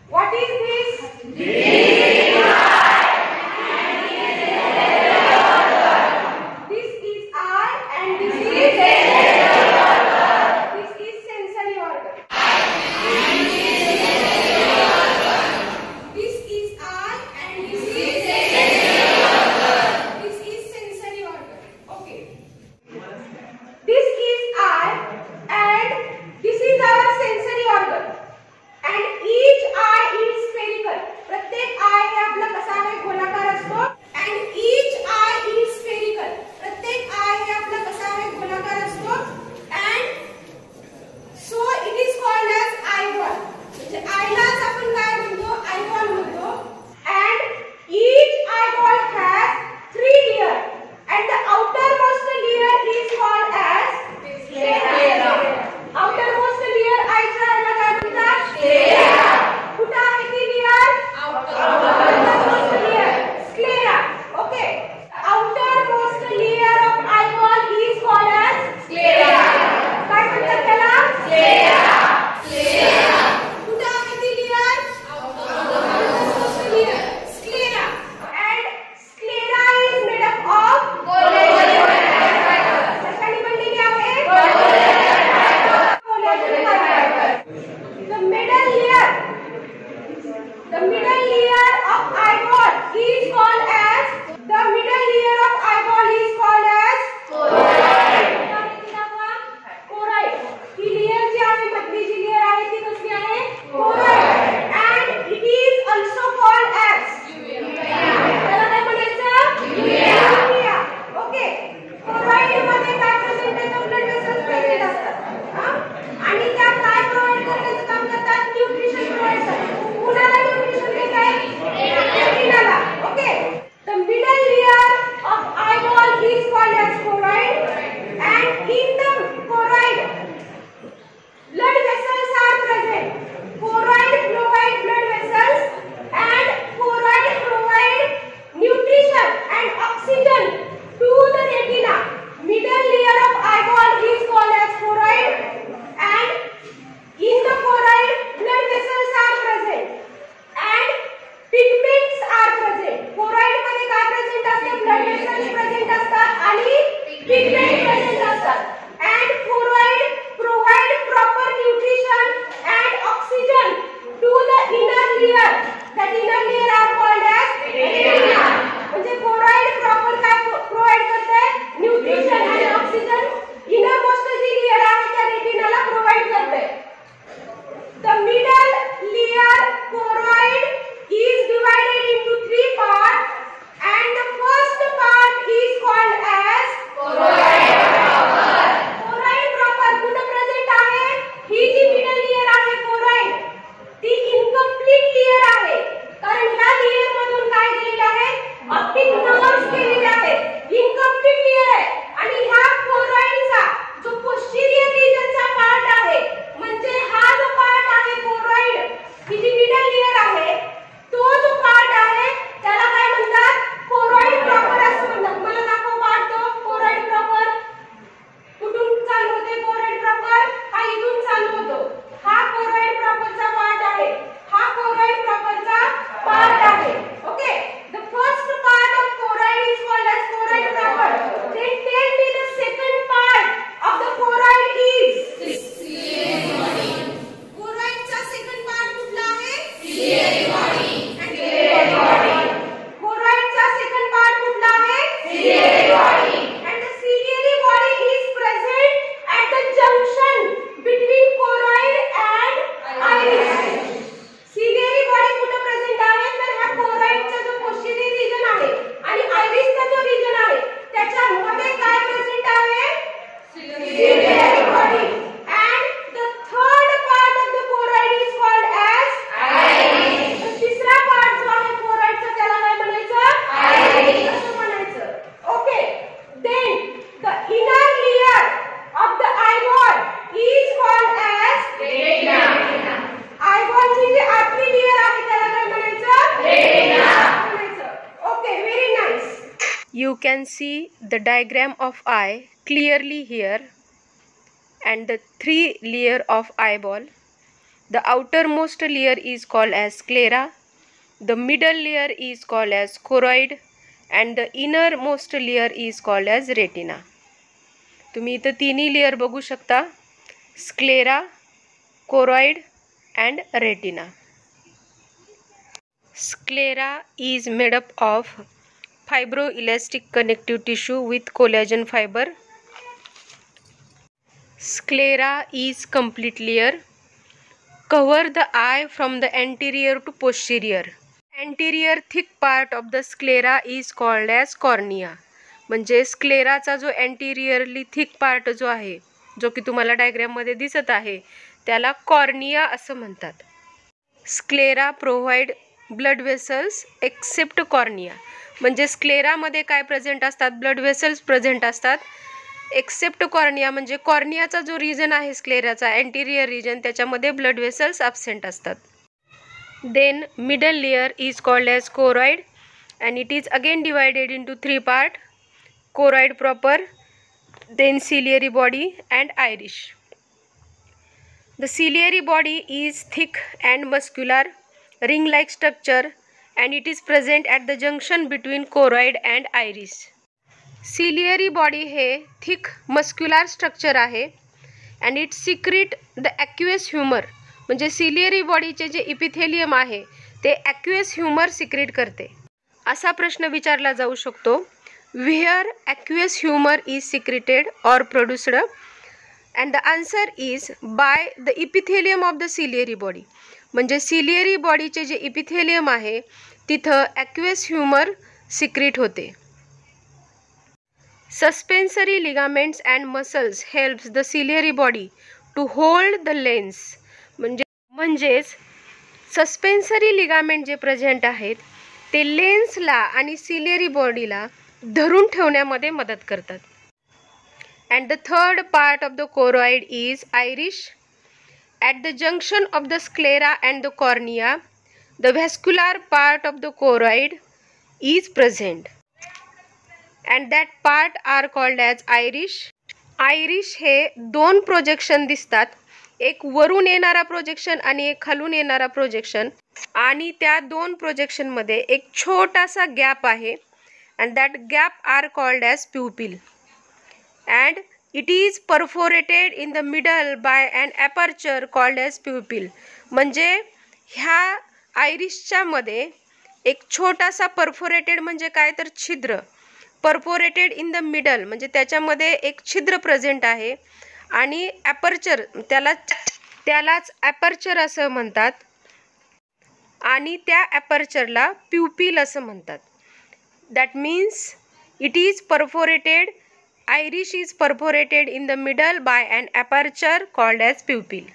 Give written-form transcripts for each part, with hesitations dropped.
What is this? This is eye and this is sensory organ. This is eye and this is sensory organ. Okay. This is eye and this is our sensory organ. And each eye is spherical. प्रत्येक eye हे आपला कसा आहे गोलाकार असतो. And each eye is spherical. प्रत्येक eye हे आपला कसा आहे गोलाकार असतो. And so it is called as eyeball. म्हणजे आयलाच आपण काय म्हणतो eyeball म्हणतो. And each eyeball has 3 layers. And the outermost layer is called as sclera. Outermost layer आईच्या ह्याला काय म्हणतात? Sclera. कुठे आहे ती layer? Outermost layer. Sclera. Okay. Outermost layer of eyeball is called as sclera. काय म्हणतात त्याला? Sclera. Sclera. कुठे आहे ती layer? Outermost layer. Sclera. And sclera is made up of collagen fiber. कशाने बनलेली आहे? Collagen fiber. The middle layer of eyeball is called as choroid. He layer जी आहे मधली जी layer आहे ती कसली आहे? Choroid. And it is also called as त्याला काय म्हणायचं? Uvea. Okay. Choroid मध्ये काय प्रेझेंट आहे? ब्लड वेसल्स प्रेझेंट असतात. आणि त्या काय प्रोव्हाइड करण्याचं काम करतात? न्यूट्रिशन प्रोव्हाइड करतात. कुणाला न्यूट्रिशन देत आहे? रेटिनाला. Okay. The middle layer of eyeball is called as choroid. And in the choroid blood vessels are present. Choroid provide blood vessels and choroid provide nutrition and oxygen to the retina. Middle layer of eyeball is called as choroid. And in the choroid blood vessels are present and pigments are present. Choroid मध्ये काय present असते? Blood vessels present असतात आणि pigment present असतात. And choroid provide proper nutrition and oxygen to the inner layer. That inner layer are called as retina. म्हणजे choroid proper काय provide करते? Nutrition आणि ऑक्सिजन innermost जी layer आहे त्या रेटिनाला प्रोव्हाइड करते. The middle layer choroid is divided into 3 parts and the first part is called as choroid proper. Choroid proper कुठे present आहे? ही जी middle layer आहे choroid ती incomplete layer आहे. कारण ह्या layer मधून काय केलेलं आहे? ऑप्टिक नर्व्स केलेले आहेत. incomplete layer आहे. आणि ह्या choroidचा जो posterior regionचा पार्ट आहे म्हणजे हा जो पार्ट आहे choroid ही जी middle layer आहे तो जो पार्ट आहे त्याला काय म्हणतात? choroid proper असं म्हणतात. मला दाखव पार्ट तो choroid proper. कुठून चालू होते choroid proper? हा इथून चालू होतो. हा choroid properचा पार्ट आहे. हा choroid properचा पार्ट आहे. Okay. The first part of choroid is called as choroid proper. Then tell me the second part of the choroid is ciliary body. Choroidचा second part कुठला आहे? Ciliary body. Choroidचा second part कुठला आहे? Ciliary body. And the ciliary body is present at the junction between choroid and iris. Ciliary body कुठे present आहे? तर हा choroidचा जो posterior region आहे आणि irisचा जो region आहे त्याच्या मध्ये काय प्रेझेंट आहे? Ciliary body. And the third part of the choroid is called as iris. तिसरा पार्ट जो आहे choroidचा त्याला काय म्हणायचं? Iris असं म्हणायचं. Okay. Then the inner layer of the eyeball is called as retina. Eyeball ची जी आतली layer आहे त्याला काय म्हणायचं? Retina म्हणायचं. Okay, very nice. You can see the diagram of eye clearly here, and the 3 layer of eyeball. The outermost layer is called as sclera, the middle layer is called as choroid, and the innermost layer is called as retina. तुम्ही इथं तिन्ही layer बघू शकता, sclera, choroid and retina. Sclera is made up of fibroelastic connective tissue with collagen fiber. Sclera is complete layer, cover the eye from the anterior to posterior. Anterior thick part of the sclera is called as cornea. म्हणजे स्क्लेराचा जो अँटेरियरली thick part जो आहे, जो की तुम्हाला डायग्राममध्ये दिसत आहे, त्याला कॉर्निया असं म्हणतात. Sclera provide blood vessels except cornea. म्हणजे स्क्लेरामध्ये काय प्रेझेंट असतात? ब्लड वेसल्स प्रेझेंट असतात एक्सेप्ट कॉर्निया. म्हणजे कॉर्नियाचा जो रिजन आहे स्क्लेराचा अँटेरियर रिजन, त्याच्यामध्ये ब्लड वेसल्स ॲब्सेंट असतात. Then middle layer is called as choroid and it is again divided into 3 part. Choroid proper, then ciliary body and iris. The ciliary body is thick and muscular, ring-like structure, and it is present at the junction between choroid and iris. Ciliary body हे thick muscular structure आहे and it secrete the aqueous humor. म्हणजे ciliary बॉडीचे जे epithelium आहे ते aqueous humor secret करते. असा प्रश्न विचारला जाऊ शकतो, where aqueous humor is secreted or produced? And the answer is by the epithelium of the ciliary body. म्हणजे सिलियरी बॉडीचे जे इपिथेलियम आहे तिथं ॲक्वेस ह्युमर सिक्रेट होते. Suspensory ligaments and muscles helps the ciliary body to hold the lens. म्हणजेच suspensory ligament जे present आहेत ते लेन्सला आणि सिलियरी बॉडीला धरून ठेवण्यामध्ये मदत करतात. And the third part of the choroid is iris. At the junction of the sclera and the cornea, the vascular part of the choroid is present, and that part are called as iris. Iris हे दोन projection दिसतात, एक वरून येणारा projection आणि एक खालून येणारा प्रोजेक्शन, आणि त्या दोन प्रोजेक्शन मध्ये एक छोटासा गॅप आहे, and that gap are called as pupil. And it is perforated in the middle by an aperture called as pupil. म्हणजे ह्या आयरिसच्या मध्ये एक छोटासा परफोरेटेड म्हणजे काय तर छिद्र, परफोरेटेड इन द मिडल म्हणजे त्याच्यामध्ये एक छिद्र प्रेझेंट आहे आणि ॲपर्चर त्यालाच ॲपर्चर असं म्हणतात आणि त्या ॲपर्चरला प्युपिल असं म्हणतात. That means it is perforated. Iris is perforated in the middle by an aperture called as pupil.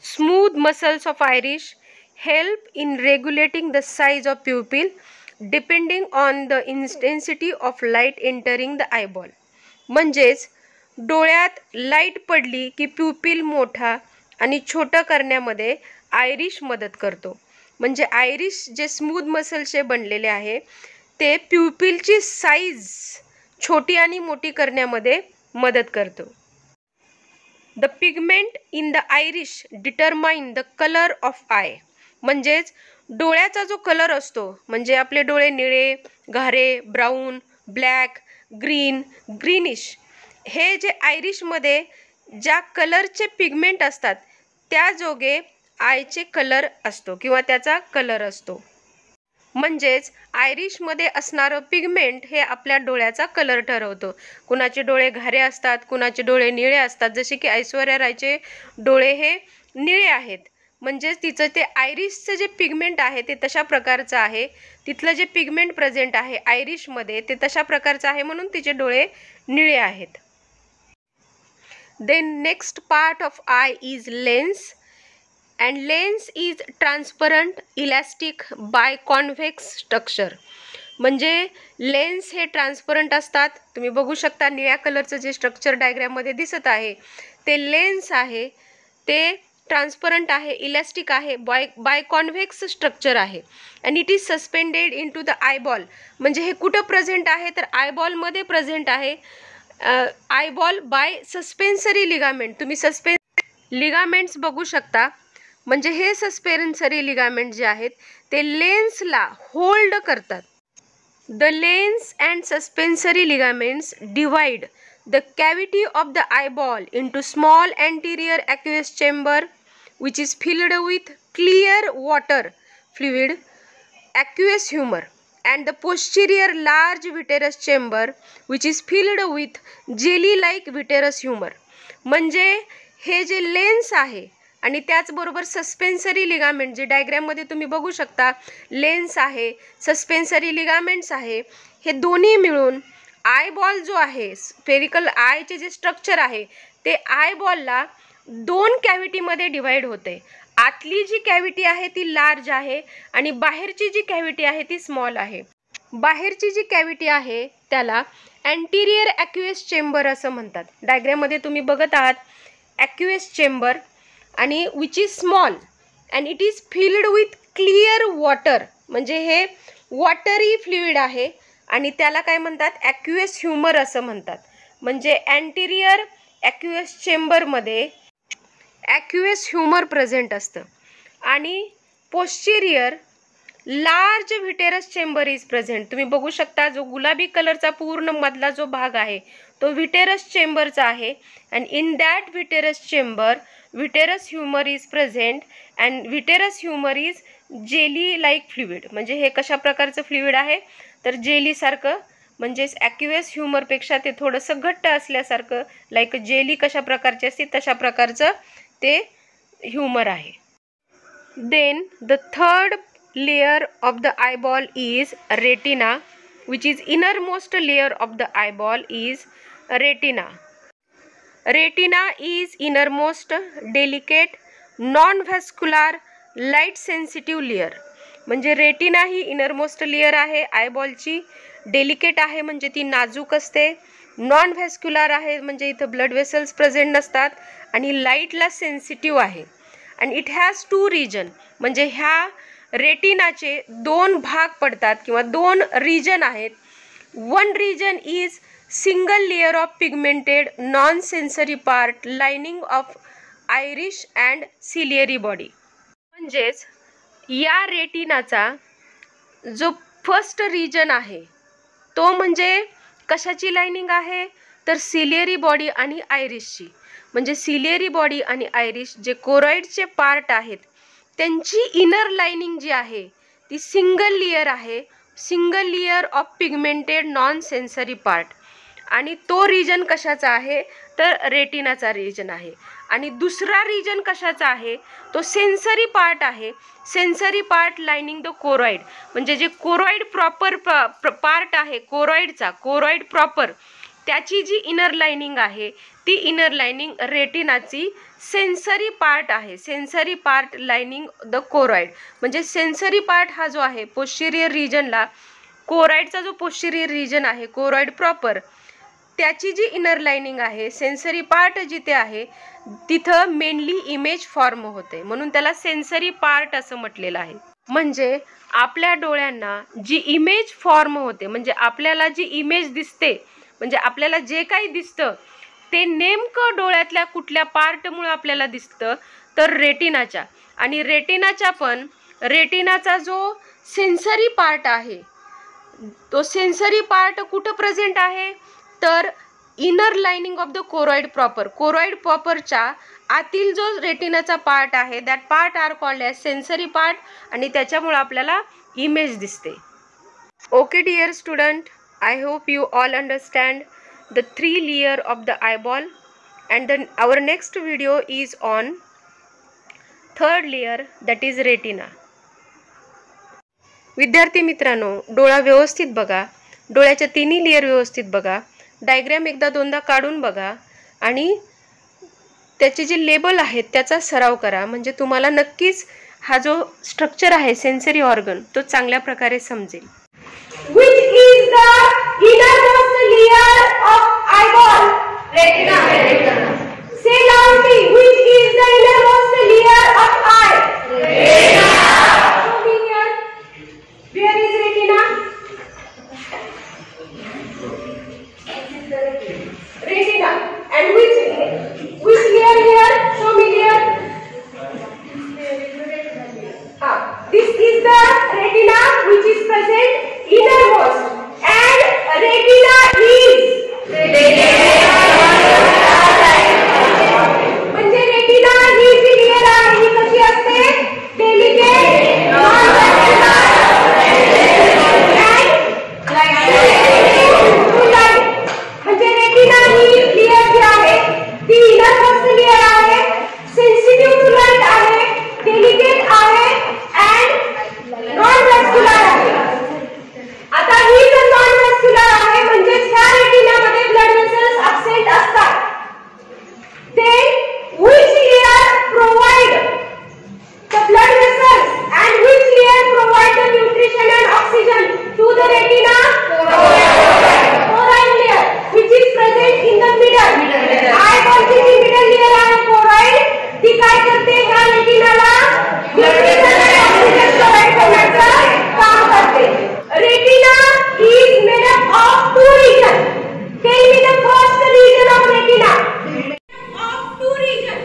Smooth muscles of iris help in regulating the size of pupil depending on the intensity of light entering the eyeball. म्हणजेच डोळ्यात light पडली की pupil मोठा आणि छोटा करण्यामध्ये Irish मदत करतो. म्हणजे आयरिश जे स्मूथ मसल्सचे बनलेले आहे ते प्युपिलची साईज छोटी आणि मोठी करण्यामध्ये मदत करतो. The pigment in the Irish determine the colour of I. म्हणजेच डोळ्याचा जो कलर असतो, म्हणजे आपले डोळे निळे, घारे, ब्राऊन, ब्लॅक, ग्रीन, ग्रीनिश, हे जे आयरिशमध्ये ज्या कलरचे पिगमेंट असतात त्या जोगे आयचे कलर असतो किंवा त्याचा कलर असतो. म्हणजेच आयरिशमध्ये असणारं पिगमेंट हे आपल्या डोळ्याचा कलर ठरवतो. कुणाचे डोळे घारे असतात, कुणाचे डोळे निळे असतात. जसे की ऐश्वर्या रायचे डोळे हे निळे आहेत, म्हणजेच तिचं ते आयरिशचं जे पिगमेंट आहे ते तशा प्रकारचं आहे, तिथलं जे पिगमेंट प्रेझेंट आहे आयरिशमध्ये ते तशा प्रकारचं आहे म्हणून तिचे डोळे निळे आहेत. Then next part of eye is lens. And lens is transparent, elastic, biconvex structure. म्हणजे लेन्स हे ट्रान्सपरंट असतात. तुम्ही बघू शकता निळ्या कलरचं जे स्ट्रक्चर डायग्राममध्ये दिसत आहे ते लेन्स आहे, ते ट्रान्सपरंट आहे, इलास्टिक आहे, बायकॉन्व्हेक्स स्ट्रक्चर आहे. And it is suspended into the eyeball. म्हणजे हे कुठं प्रेझेंट आहे तर आयबॉलमध्ये प्रेझेंट आहे. Eyeball by suspensory ligament. तुम्ही लिगामेंट्स बघू शकता. म्हणजे हे सस्पेन्सरी लिगामेंट जे आहेत ते लेन्सला होल्ड करतात. The lens and suspensory ligaments divide the cavity of the eyeball into small anterior aqueous chamber which is filled with clear water fluid, aqueous humor, and the posterior large vitreous chamber which is filled with jelly like vitreous humor. म्हणजे हे जे lens आहे आणि त्याचबरोबर सस्पेन्सरी ligament जे डायग्राममध्ये तुम्ही बघू शकता, लेन्स आहे, सस्पेन्सरी लिगामेंट्स आहे, हे दोन्ही मिळून आयबॉल जो आहे, स्फेरिकल आयचे जे स्ट्रक्चर आहे ते आयबॉलला दोन कॅव्हिटीमध्ये डिवाइड होते. आतली जी कॅव्हिटी आहे ती लार्ज आहे आणि बाहेरची जी कॅव्हिटी आहे ती स्मॉल आहे. बाहेरची जी कॅव्हिटी आहे त्याला अँटिरियर ॲक्युएस चेंबर असं म्हणतात. डायग्राममध्ये तुम्ही बघत आहात ॲक्युएस चेंबर आणि which is small and it is filled with clear water, म्हणजे हे वॉटरी फ्लुइड आहे आणि त्याला काय म्हणतात, ॲक्युएस ह्युमर असं म्हणतात. म्हणजे अँटिरियर ॲक्युएस चेंबरमध्ये ॲक्युएस ह्युमर प्रेझेंट असतं आणि posterior large vitreous chamber is present. तुम्ही बघू शकता जो गुलाबी कलरचा पूर्ण मधला जो भाग आहे तो व्हिटेरस चेंबरचा आहे and in that vitreous chamber vitreous humour is present and vitreous humour is jelly like fluid. म्हणजे हे कशा प्रकारचं फ्लुइड आहे तर जेलीसारखं, म्हणजेच ॲक्युएस ह्युमरपेक्षा ते थोडंसं घट्ट असल्यासारखं, लाईक जेली कशा प्रकारची असते तशा प्रकारचं ते ह्युमर आहे. Then the third layer of the eyeball is retina which is innermost layer of the eyeball is retina. Retina is innermost delicate non vascular light sensitive layer. म्हणजे रेटिना ही innermost layer आहे आयबॉलची, delicate आहे म्हणजे ती नाजूक असते, non vascular आहे म्हणजे इथं ब्लड वेसल्स प्रेझेंट नसतात आणि लाईटला सेन्सिटिव्ह आहे. आणि इट हॅज टू रिजन, म्हणजे ह्या रेटिनाचे दोन भाग पडतात किंवा दोन रिजन आहेत. One region is single layer of pigmented non sensory part lining of iris and ciliary body. म्हणजेच या रेटिनाचा जो फर्स्ट रिजन आहे तो म्हणजे कशाची लाइनिंग आहे तर सिलियरी बॉडी आणि आयरिशची. म्हणजे सिलियरी बॉडी आणि आयरिश जे कोरॉइडचे पार्ट आहेत त्यांची इनर लाइनिंग जी आहे ती सिंगल लेयर आहे, single layer of pigmented non sensory part. आणि तो रिजन कशाचा आहे तर रेटिनाचा रिजन आहे. आणि दुसरा रिजन कशाचा आहे तो सेन्सरी पार्ट आहे, sensory part lining the choroid. म्हणजे जे कोरॉइड प्रॉपर पार्ट आहे कोरॉइडचा, कोरॉइड प्रॉपर त्याची जी इनर लाइनिंग आहे ती इनर लाइनिंग रेटिनाची सेन्सरी पार्ट आहे, sensory part lining the choroid. म्हणजे सेन्सरी पार्ट हा जो आहे पोस्टेरियर रिजनला, कोरॉइडचा जो पोस्टेरियर रिजन आहे कोरॉइड प्रॉपर त्याची जी इनर लाइनिंग आहे, सेन्सरी पार्ट जिथे आहे तिथं मेनली इमेज फॉर्म होते, म्हणून त्याला सेन्सरी पार्ट असं म्हटलेलं आहे. म्हणजे आपल्या डोळ्यांना जी इमेज फॉर्म होते, म्हणजे आपल्याला जी इमेज दिसते, म्हणजे आपल्याला जे काही दिसतं ते नेमकं डोळ्यातल्या कुठल्या पार्टमुळे आपल्याला दिसतं तर रेटिनाच्या. आणि रेटिनाचा जो सेन्सरी पार्ट आहे तो सेन्सरी पार्ट कुठं प्रेझेंट आहे तर inner lining of the choroid proper, choroid प्रॉपरच्या आतील जो रेटिनाचा पार्ट आहे that part are called as sensory part आणि त्याच्यामुळे आपल्याला इमेज दिसते. Okay dear student, I hope you all understand the 3 layer of the eyeball, and then our next video is on 3rd layer, that is retina. विद्यार्थी मित्रांनो, डोळा व्यवस्थित बघा, डोळ्याच्या तिन्ही लेयर व्यवस्थित बघा, डायग्राम एकदा दोनदा काढून बघा आणि त्याचे जे लेबल आहेत त्याचा सराव करा. म्हणजे तुम्हाला नक्कीच हा जो स्ट्रक्चर आहे सेन्सरी ऑर्गन तो चांगल्या प्रकारे समजेल. Which is the innermost layer of eyeball? Retina. Say loudly. Which is the innermost layer of eye? Retina. Show me here. Where is retina? Retina. And which layer here? Show me here. retina is म्हणजे retina ही जी layer आहे ही कशी असते delicate म्हणजे retina ही layer जी आहे ती innermost layer आहे sensitive to light आहे delicate आहे अँड नॉन व्हॅस्क्युलर आहे आता ही जर नॉन व्हॅस्क्युलर आहे म्हणजे ह्या रेटिनामध्ये ब्लड व्हेसल्स ऍब्सेंट असतात then which layer provide the blood vessels and which layer provide the nutrition and oxygen to the retina choroid layer which is present in the middle eye कोणती जी middle layer आहे choroid ती काय करते ह्या रेटिनाला nutrition and oxygen provide करण्याचं काम करते retina is made up of two regions tell me the first region of retina of two region.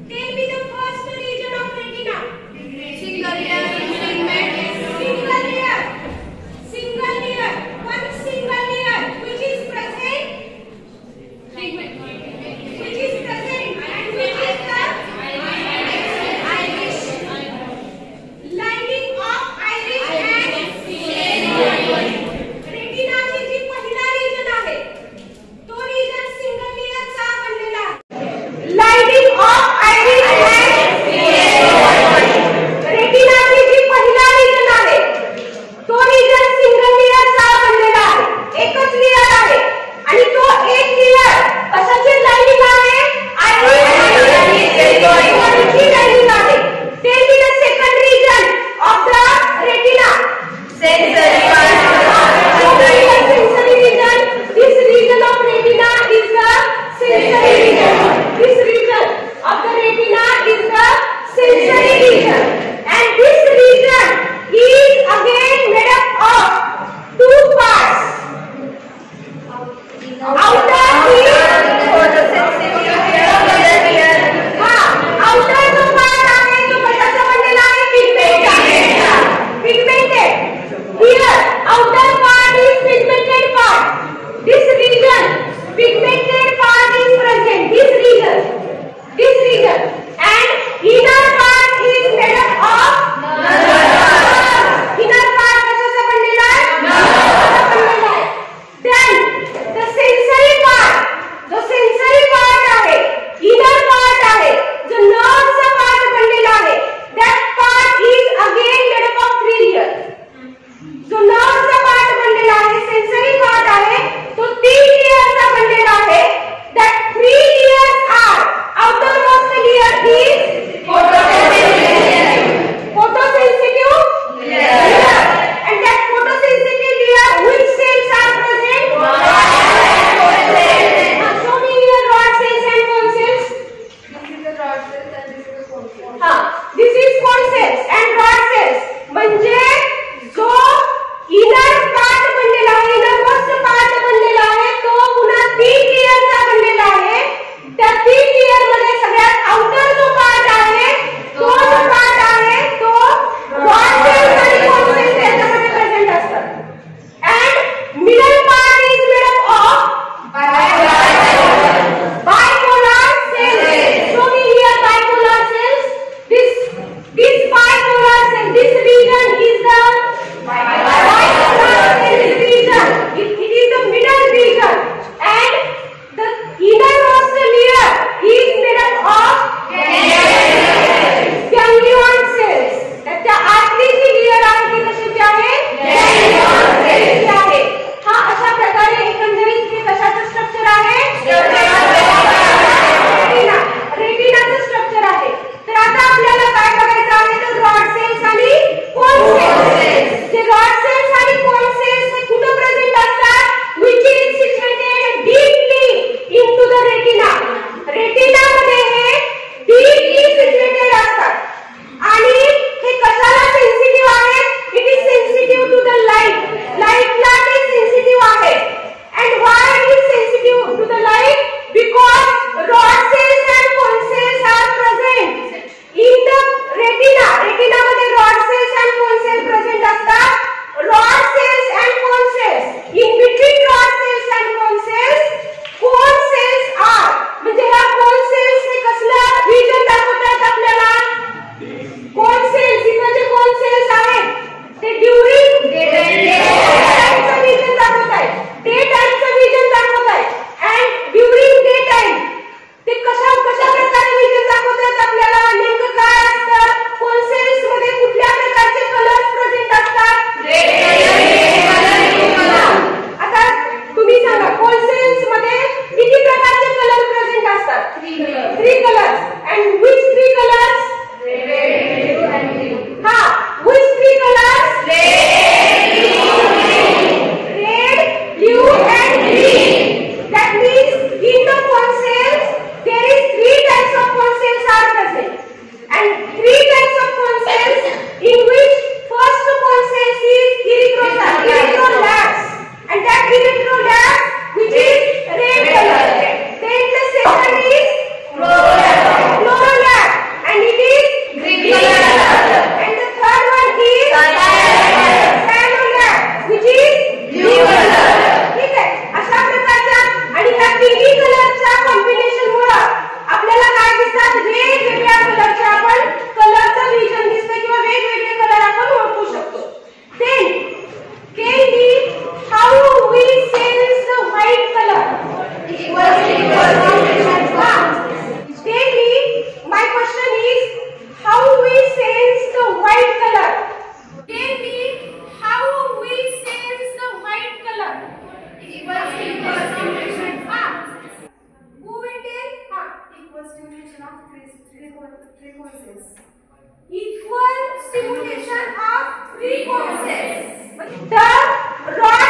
Tell me the first region of retina. Single layer. One single layer which is present. Which is present and which is the iris. Lining of iris and retina ची जी पहिला region आहे तो region single layer चा बनलेला आहे. Lining of iris and retina ची जी पहिला region आहे तो region single layer चा बनलेला आहे एकच लेयर आहे आणि तो एक लेयर कशाची लाइनिंग आहे iris ची लाइनिंग आहे tell me the second region of the retina sensory region this region of retina is the sensory region this region of the retina is the sensory region and this region is again made up of two parts outer outer जो part आहे तो कशाचा बनलेला आहे pigmented here outer part is pigmented part this region pigmented part is present this region and inner part is made up of inner part कशाचा बनलेला आहे then the sensory part hydrolabs, which is red color. Then the second is chlorolab, and it is green color. And the third one is cyanolab, which is blue color. ठीक आहे. अशा प्रकारच्या आणि ह्या तिन्ही कलरच्या कॉम्बिनेशन मुळे आपल्याला काय दिसतात, वेगवेगळ्या कलरच्या आपण कलरचं व्हिजन दिसतं किंवा वेगवेगळे कलर आपण ओळखू शकतो. Then can we how we sense the white color? Tell me, my question is how we sense the white color? Tell me how we sense the white color? Who will tell? Equal stimulation of frequencies. Equal stimulation of frequencies. The rod